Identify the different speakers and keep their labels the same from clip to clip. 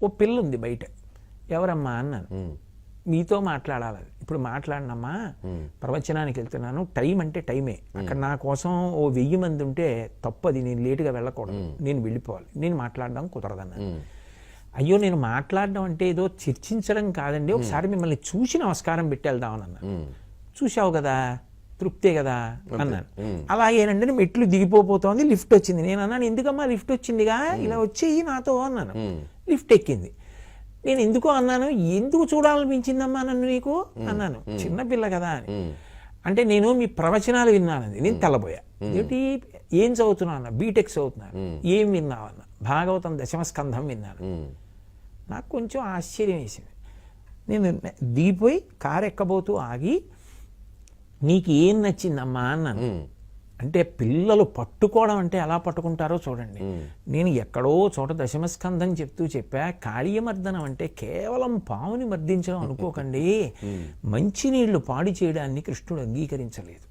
Speaker 1: ఓ పిల్ల ఉంది బయట, ఎవరమ్మా అన్నాను. మీతో మాట్లాడాలి. ఇప్పుడు మాట్లాడినమ్మా, ప్రవచనానికి వెళ్తున్నాను, టైం అంటే టైమే, అక్కడ నా కోసం ఓ 1000 మంది ఉంటే తప్పు, అది నేను లేటుగా వెళ్ళకూడదు, నేను వెళ్ళిపోవాలి, నేను మాట్లాడడం కుదరదన్నాను. అయ్యో నేను మాట్లాడడం అంటే ఏదో చర్చించడం కాదండి, ఒకసారి మిమ్మల్ని చూసి నమస్కారం పెట్టి వెళ్దామని అన్నాను. చూసావు కదా, తృప్తే కదా అన్నాను. అలాగేనండి మెట్లు దిగిపోతోంది, లిఫ్ట్ వచ్చింది. నేను అన్నాను, ఎందుకమ్మా లిఫ్ట్ వచ్చిందిగా, ఇలా వచ్చేయి నాతో అన్నాను. లిఫ్ట్ ఎక్కింది. నేను ఎందుకో అన్నాను, ఎందుకు చూడాలనిపించిందమ్మా నన్ను నీకు అన్నాను. చిన్నపిల్ల కదా అని. అంటే నేను మీ ప్రవచనాలు విన్నానండి. నేను తెల్లబోయా. ఏమిటి, ఏం చదువుతున్నావు అన్న, బీటెక్ చదువుతున్నాను. ఏం విన్నావు అన్న, భాగవతం 10వ స్కంధం విన్నాను. నాకు కొంచెం ఆశ్చర్యం వేసింది. నేను దిగిపోయి కారు ఎక్కబోతూ ఆగి, నీకు ఏం నచ్చిందమ్మా అన్నాను. అంటే పిల్లలు పట్టుకోవడం అంటే ఎలా పట్టుకుంటారో చూడండి. నేను ఎక్కడో చోట 10వ స్కంధం చెప్తూ చెప్పా, కాళీయమర్దనం అంటే కేవలం పావుని మర్దించడం అనుకోకండి. మంచినీళ్లు పాడు చేయడాన్ని కృష్ణుడు అంగీకరించలేదు.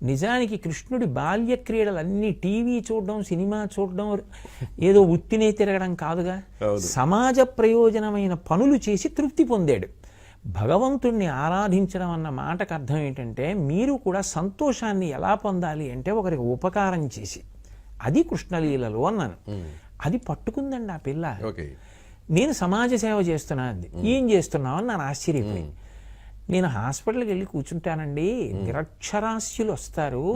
Speaker 1: నిజానికి కృష్ణుడి బాల్య క్రీడలన్నీ టీవీ చూడడం, సినిమా చూడడం, ఏదో ఉత్తినే తిరగడం కాదుగా, సమాజ ప్రయోజనమైన పనులు చేసి తృప్తి పొందాడు. భగవంతుణ్ణి ఆరాధించడం అన్న మాటకు అర్థం ఏంటంటే, మీరు కూడా సంతోషాన్ని ఎలా పొందాలి అంటే ఒకరికి ఉపకారం చేసి, అది కృష్ణలీలలో అన్నాను. అది పట్టుకుందండి ఆ పిల్ల. నేను సమాజ సేవ చేస్తున్నా అంది. ఏం చేస్తున్నావు అని నన్ను ఆశ్చర్యపోయింది. నేను హాస్పిటల్కి వెళ్ళి కూర్చుంటానండి, నిరక్షరాస్యులు వస్తారు,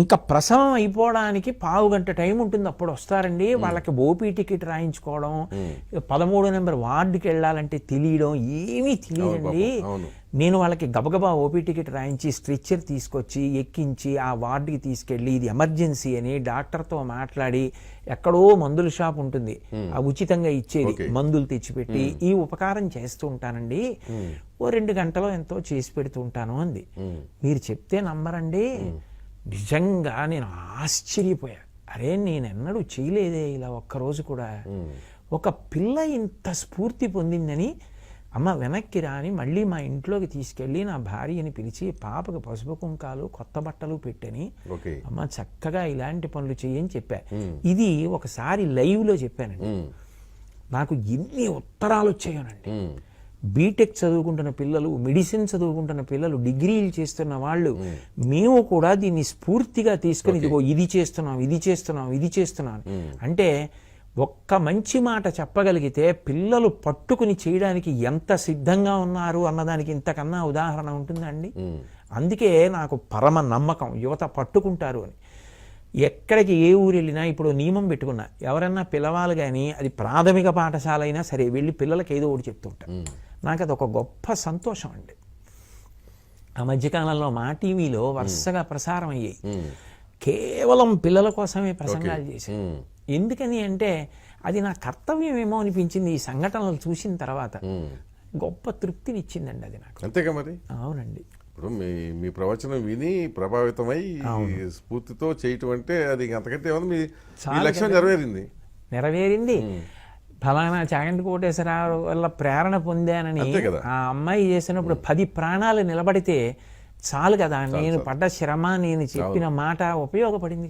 Speaker 1: ఇంకా ప్రసవం అయిపోవడానికి 1/2 గంట టైం ఉంటుంది, అప్పుడు వస్తారండి. వాళ్ళకి ఓపీ టికెట్ రాయించుకోవడం, 13 నెంబర్ వార్డుకి వెళ్ళాలంటే తెలియడం ఏమీ తెలియదండి. నేను వాళ్ళకి గబగబా ఓపీ టికెట్ రాయించి స్ట్రెచ్చర్ తీసుకొచ్చి ఎక్కించి ఆ వార్డుకి తీసుకెళ్ళి, ఇది ఎమర్జెన్సీ అని డాక్టర్తో మాట్లాడి, ఎక్కడో మందుల షాప్ ఉంటుంది, ఆ ఉచితంగా ఇచ్చేది, మందులు తెచ్చిపెట్టి ఈ ఉపకారం చేస్తూ ఉంటానండి. ఓ 2 గంటలో ఎంతో చేసి పెడుతూ ఉంటాను అంది. మీరు చెప్తే నమ్మరండి, నిజంగా నేను ఆశ్చర్యపోయా. అరే నేనెన్నడూ చేయలేదే ఇలా ఒక్కరోజు కూడా. ఒక పిల్ల ఇంత స్ఫూర్తి పొందిందని, అమ్మ వెనక్కి రాని మళ్ళీ మా ఇంట్లోకి తీసుకెళ్ళి నా భార్యని పిలిచి, పాపకు పసుపు కుంకాలు కొత్త బట్టలు పెట్టని, అమ్మ చక్కగా ఇలాంటి పనులు చేయని చెప్పా. ఇది ఒకసారి లైవ్లో చెప్పానండి. నాకు ఎన్ని ఉత్తరాలు వచ్చాయోనండి. బీటెక్ చదువుకుంటున్న పిల్లలు, మెడిసిన్ చదువుకుంటున్న పిల్లలు, డిగ్రీలు చేస్తున్న వాళ్ళు, మేము కూడా దీన్ని స్ఫూర్తిగా తీసుకుని, ఇదిగో ఇది చేస్తున్నాం, ఇది చేస్తున్నాం, ఇది చేస్తున్నాం అంటే, ఒక్క మంచి మాట చెప్పగలిగితే పిల్లలు పట్టుకుని చేయడానికి ఎంత సిద్ధంగా ఉన్నారు అన్నదానికి ఇంతకన్నా ఉదాహరణ ఉంటుందండి. అందుకే నాకు పరమ నమ్మకం యువత పట్టుకుంటారు అని. ఎక్కడికి ఏ ఊరు వెళ్ళినా ఇప్పుడు నియమం పెట్టుకున్నా, ఎవరన్నా పిలవాలి కానీ అది ప్రాథమిక పాఠశాల అయినా సరే వెళ్ళి పిల్లలకి ఏదో ఒకటి చెప్తుంటాను. నాకు అది ఒక గొప్ప సంతోషం అండి. ఆ మధ్యకాలంలో మా టీవీలో వరుసగా ప్రసారం అయ్యాయి, కేవలం పిల్లల కోసమే ప్రసంగాలు చేశాను. ఎందుకని అంటే అది నా కర్తవ్యం ఏమో అనిపించింది ఈ సంఘటనలు చూసిన తర్వాత. గొప్ప తృప్తినిచ్చిందండి అది నాకు.
Speaker 2: అంతేగా మరి.
Speaker 1: అవునండి.
Speaker 2: ఇప్పుడు మీ ప్రవచనం విని ప్రభావితమై స్ఫూర్తితో చేయటం అంటే అది అంతకంటే మీ లక్ష్యం
Speaker 1: నెరవేరింది. ఫలానా చాగంటి కోటేశ్వరరావు వల్ల ప్రేరణ పొందానని ఆ అమ్మాయి చేసినప్పుడు 10 ప్రాణాలు నిలబడితే చాలు కదా. నేను పడ్డ శ్రమ, నేను చెప్పిన మాట ఉపయోగపడింది.